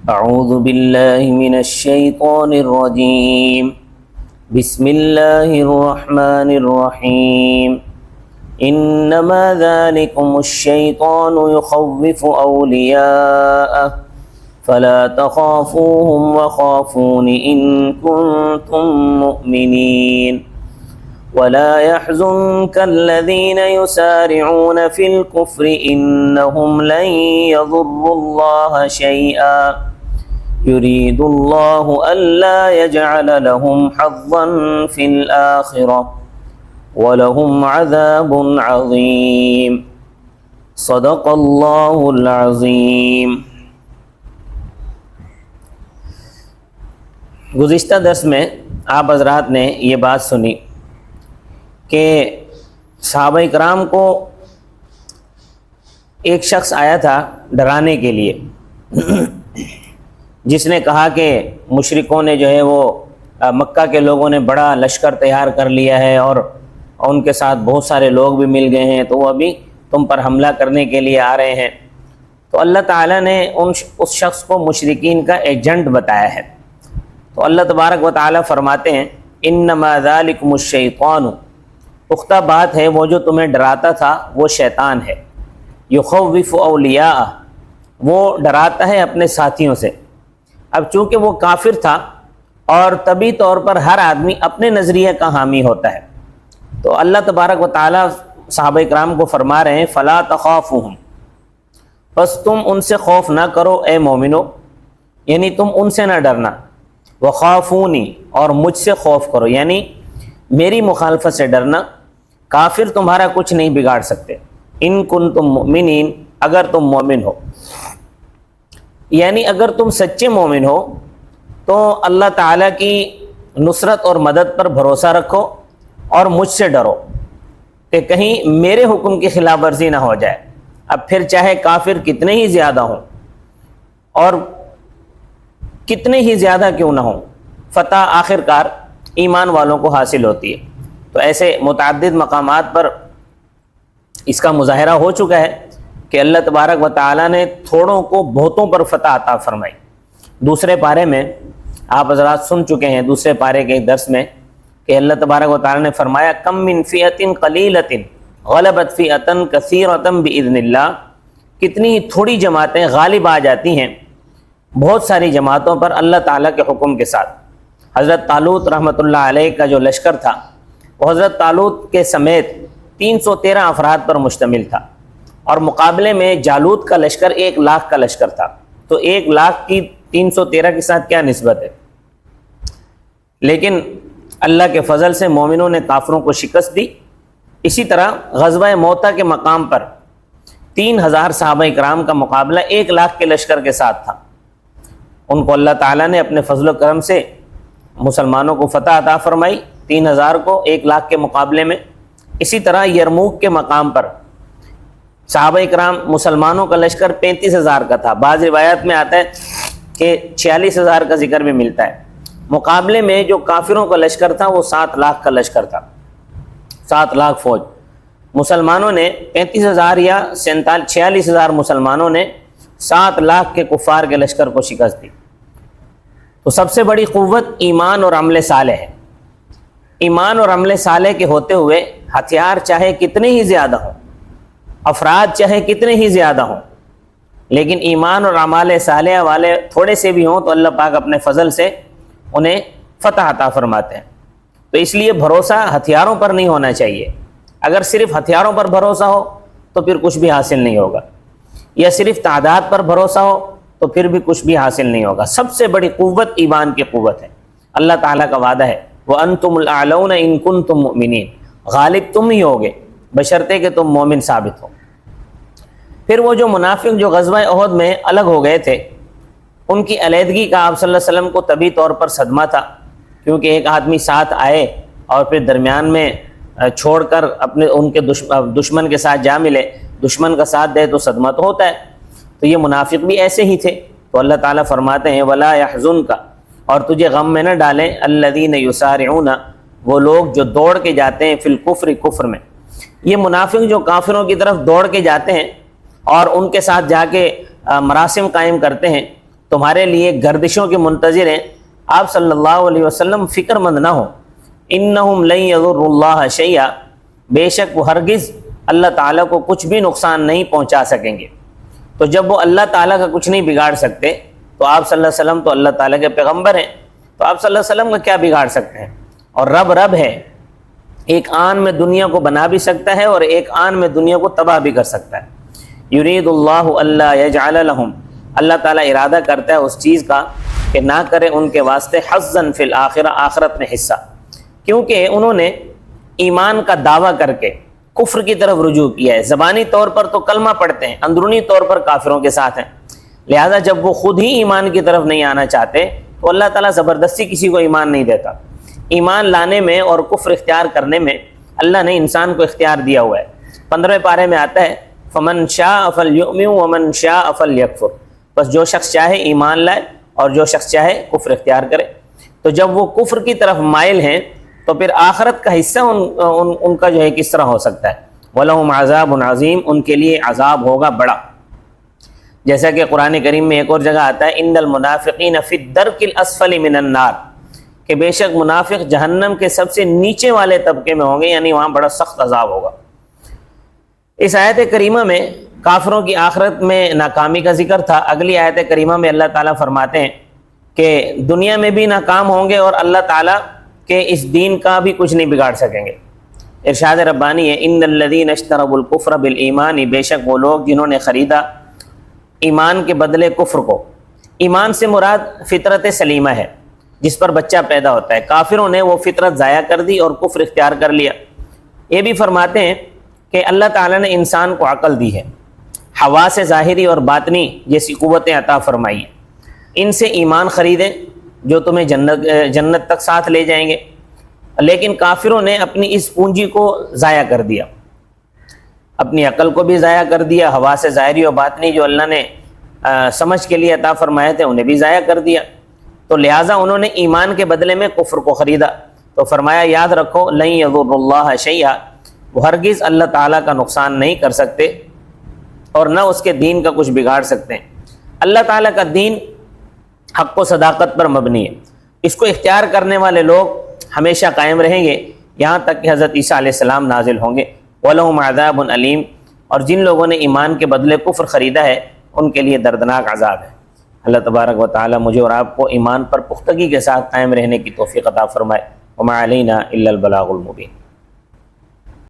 اعوذ باللہ من الشیطان الرجیم بسم اللہ الرحمن الرحیم انما ذالکم الشیطان یخوف اولیاءہ فلا تخافوهم وخافون ان کنتم مؤمنین ولا يحزنك الذين يسارعون في الكفر إنهم لن يضروا الله شيئا يريد الله ألا يجعل لهم حظا في الآخرة ولهم عذاب عظيم صدق الله العظيم۔ گزشتہ درس میں آپ حضرات نے یہ بات سنی کہ صحابہ کرام کو ایک شخص آیا تھا ڈرانے کے لیے، جس نے کہا کہ مشرکوں نے جو ہے وہ مکہ کے لوگوں نے بڑا لشکر تیار کر لیا ہے اور ان کے ساتھ بہت سارے لوگ بھی مل گئے ہیں، تو وہ ابھی تم پر حملہ کرنے کے لیے آ رہے ہیں۔ تو اللہ تعالیٰ نے اس شخص کو مشرکین کا ایجنٹ بتایا ہے۔ تو اللہ تبارک و تعالیٰ فرماتے ہیں انما ذالکم الشیطان، پختہ بات ہے وہ جو تمہیں ڈراتا تھا وہ شیطان ہے، یخوف اولیاء، وہ ڈراتا ہے اپنے ساتھیوں سے۔ اب چونکہ وہ کافر تھا اور طبی طور پر ہر آدمی اپنے نظریے کا حامی ہوتا ہے، تو اللہ تبارک و تعالیٰ صحابہ کرام کو فرما رہے ہیں فلا تخافوہم، بس تم ان سے خوف نہ کرو اے مومنو، یعنی تم ان سے نہ ڈرنا، وخافونی، اور مجھ سے خوف کرو، یعنی میری مخالفت سے ڈرنا، کافر تمہارا کچھ نہیں بگاڑ سکتے، ان کنتم مؤمنین، اگر تم مومن ہو، یعنی اگر تم سچے مومن ہو تو اللہ تعالیٰ کی نصرت اور مدد پر بھروسہ رکھو اور مجھ سے ڈرو کہ کہیں میرے حکم کی خلاف ورزی نہ ہو جائے۔ اب پھر چاہے کافر کتنے ہی زیادہ ہوں اور کتنے ہی زیادہ کیوں نہ ہوں، فتح آخر کار ایمان والوں کو حاصل ہوتی ہے۔ تو ایسے متعدد مقامات پر اس کا مظاہرہ ہو چکا ہے کہ اللہ تبارک و تعالیٰ نے تھوڑوں کو بہتوں پر فتح عطا فرمائی۔ دوسرے پارے میں آپ حضرات سن چکے ہیں، دوسرے پارے کے درس میں، کہ اللہ تبارک و تعالیٰ نے فرمایا کم من فئۃ قلیلۃ غلبت فئۃ کثیرۃ باذن اللہ، کتنی ہی تھوڑی جماعتیں غالب آ جاتی ہیں بہت ساری جماعتوں پر اللہ تعالیٰ کے حکم کے ساتھ۔ حضرت طالوت رحمۃ اللہ علیہ کا جو لشکر تھا وہ حضرت طالوت کے سمیت 313 افراد پر مشتمل تھا، اور مقابلے میں جالوت کا لشکر 1,00,000 کا لشکر تھا، تو 1,00,000 کی 313 کے ساتھ کیا نسبت ہے؟ لیکن اللہ کے فضل سے مومنوں نے کافروں کو شکست دی۔ اسی طرح غزوہ موتا کے مقام پر 3,000 صحابہ کرام کا مقابلہ 1,00,000 کے لشکر کے ساتھ تھا، ان کو اللہ تعالیٰ نے اپنے فضل و کرم سے مسلمانوں کو فتح عطا فرمائی، 3,000 کو 1,00,000 کے مقابلے میں۔ اسی طرح یرموک کے مقام پر صحابہ کرام مسلمانوں کا لشکر 35,000 کا تھا، بعض روایات میں آتا ہے کہ 46,000 کا ذکر بھی ملتا ہے۔ مقابلے میں جو کافروں کا لشکر تھا وہ 7,00,000 کا لشکر تھا، 7,00,000 فوج۔ مسلمانوں نے 35,000 یا 46,000 مسلمانوں نے 7,00,000 کے کفار کے لشکر کو شکست دی۔ تو سب سے بڑی قوت ایمان اور عمل صالح ہے۔ ایمان اور عمل صالح کے ہوتے ہوئے ہتھیار چاہے کتنے ہی زیادہ ہوں، افراد چاہے کتنے ہی زیادہ ہوں، لیکن ایمان اور اعمال صالحہ والے تھوڑے سے بھی ہوں تو اللہ پاک اپنے فضل سے انہیں فتح عطا فرماتے ہیں۔ تو اس لیے بھروسہ ہتھیاروں پر نہیں ہونا چاہیے۔ اگر صرف ہتھیاروں پر بھروسہ ہو تو پھر کچھ بھی حاصل نہیں ہوگا، یا صرف تعداد پر بھروسہ ہو تو پھر بھی کچھ بھی حاصل نہیں ہوگا۔ سب سے بڑی قوت ایمان کی قوت ہے۔ اللہ تعالیٰ کا وعدہ ہے وَأَنْتُمُ الْأَعْلَوْنَ إِن كُنتُم مُؤْمِنِينَ، غالب تم ہی ہوگے بشرطے کہ تم مومن ثابت ہو۔ پھر وہ جو منافق جو غزوہ احد میں الگ ہو گئے تھے، ان کی علیحدگی کا آپ صلی اللہ علیہ وسلم کو طبی طور پر صدمہ تھا، کیونکہ ایک آدمی ساتھ آئے اور پھر درمیان میں چھوڑ کر اپنے ان کے دشمن کے ساتھ جا ملے، دشمن کا ساتھ دے تو صدمہ تو ہوتا ہے۔ تو یہ منافق بھی ایسے ہی تھے، تو اللہ تعالیٰ فرماتے ہیں وَلَا يَحْزُنْكَ، اور تجھے غم میں نہ ڈالیں الَّذِينَ يُسَارِعُونَ، وہ لوگ جو دوڑ کے جاتے ہیں فی الکفر، کفر میں۔ یہ منافق جو کافروں کی طرف دوڑ کے جاتے ہیں اور ان کے ساتھ جا کے مراسم قائم کرتے ہیں، تمہارے لیے گردشوں کے منتظر ہیں، آپ صلی اللہ علیہ وسلم فکر مند نہ ہو۔ انہم لن یضروا اللہ شیئا، بے شک وہ ہرگز اللہ تعالیٰ کو کچھ بھی نقصان نہیں پہنچا سکیں گے۔ تو جب وہ اللہ تعالیٰ کا کچھ نہیں بگاڑ سکتے تو آپ صلی اللہ علیہ وسلم تو اللہ تعالیٰ کے پیغمبر ہیں، تو آپ صلی اللہ علیہ وسلم کا کیا بگاڑ سکتے ہیں؟ اور رب رب ہے، ایک آن میں دنیا کو بنا بھی سکتا ہے اور ایک آن میں دنیا کو تباہ بھی کر سکتا ہے۔ یرید اللہ اللہ یجعل لہم، اللہ تعالیٰ ارادہ کرتا ہے اس چیز کا کہ نہ کرے ان کے واسطے حظاً فی الآخرہ، آخرت میں حصہ، کیونکہ انہوں نے ایمان کا دعویٰ کر کے کفر کی طرف رجوع کیا ہے۔ زبانی طور پر تو کلمہ پڑھتے ہیں، اندرونی طور پر کافروں کے ساتھ ہیں، لہذا جب وہ خود ہی ایمان کی طرف نہیں آنا چاہتے تو اللہ تعالیٰ زبردستی کسی کو ایمان نہیں دیتا۔ ایمان لانے میں اور کفر اختیار کرنے میں اللہ نے انسان کو اختیار دیا ہوا ہے۔ 15ویں پارے میں آتا ہے فمن شاء فلیؤمن ومن شاء فلیکفر، بس جو شخص چاہے ایمان لائے اور جو شخص چاہے کفر اختیار کرے۔ تو جب وہ کفر کی طرف مائل ہیں تو پھر آخرت کا حصہ ان کا جو ہے کس طرح ہو سکتا ہے؟ وَلَهُمْ عَذَابٌ عَظِيمٌ، ان کے لیے عذاب ہوگا بڑا، جیسا کہ قرآن کریم میں ایک اور جگہ آتا ہے ان المنافقین فی الدرک الاسفل من النار، کہ بے شک منافق جہنم کے سب سے نیچے والے طبقے میں ہوں گے، یعنی وہاں بڑا سخت عذاب ہوگا۔ اس آیت کریمہ میں کافروں کی آخرت میں ناکامی کا ذکر تھا۔ اگلی آیت کریمہ میں اللہ تعالیٰ فرماتے ہیں کہ دنیا میں بھی ناکام ہوں گے اور اللہ تعالیٰ کے اس دین کا بھی کچھ نہیں بگاڑ سکیں گے۔ ارشاد ربانی ہے ان الذین اشتروا الکفر بالایمان، بے شک وہ لوگ جنہوں نے خریدا ایمان کے بدلے کفر کو۔ ایمان سے مراد فطرت سلیمہ ہے جس پر بچہ پیدا ہوتا ہے، کافروں نے وہ فطرت ضائع کر دی اور کفر اختیار کر لیا۔ یہ بھی فرماتے ہیں کہ اللہ تعالیٰ نے انسان کو عقل دی ہے، حواس ظاہری اور باطنی جیسی قوتیں عطا فرمائی ہیں، ان سے ایمان خریدیں جو تمہیں جنت تک ساتھ لے جائیں گے۔ لیکن کافروں نے اپنی اس پونجی کو ضائع کر دیا، اپنی عقل کو بھی ضائع کر دیا، حواس ظاہری اور باطنی جو اللہ نے سمجھ کے لیے عطا فرمائے تھے انہیں بھی ضائع کر دیا، تو لہٰذا انہوں نے ایمان کے بدلے میں کفر کو خریدا۔ تو فرمایا یاد رکھو لن یضروا اللہ شیئا، وہ ہرگز اللہ تعالیٰ کا نقصان نہیں کر سکتے اور نہ اس کے دین کا کچھ بگاڑ سکتے ہیں۔ اللہ تعالیٰ کا دین حق و صداقت پر مبنی ہے، اس کو اختیار کرنے والے لوگ ہمیشہ قائم رہیں گے یہاں تک کہ حضرت عیسیٰ علیہ السلام نازل ہوں گے۔ وَلَهُمْ عَذَابٌ عَلِيمٌ، اور جن لوگوں نے ایمان کے بدلے کفر خریدا ہے ان کے لیے دردناک عذاب ہے۔ اللہ تبارک و تعالیٰ مجھے اور آپ کو ایمان پر پختگی کے ساتھ قائم رہنے کی توفیق عطا فرمائے۔ وَمَا عَلَيْنَا إِلَّا الْبَلَاغُ الْمُبِينُ۔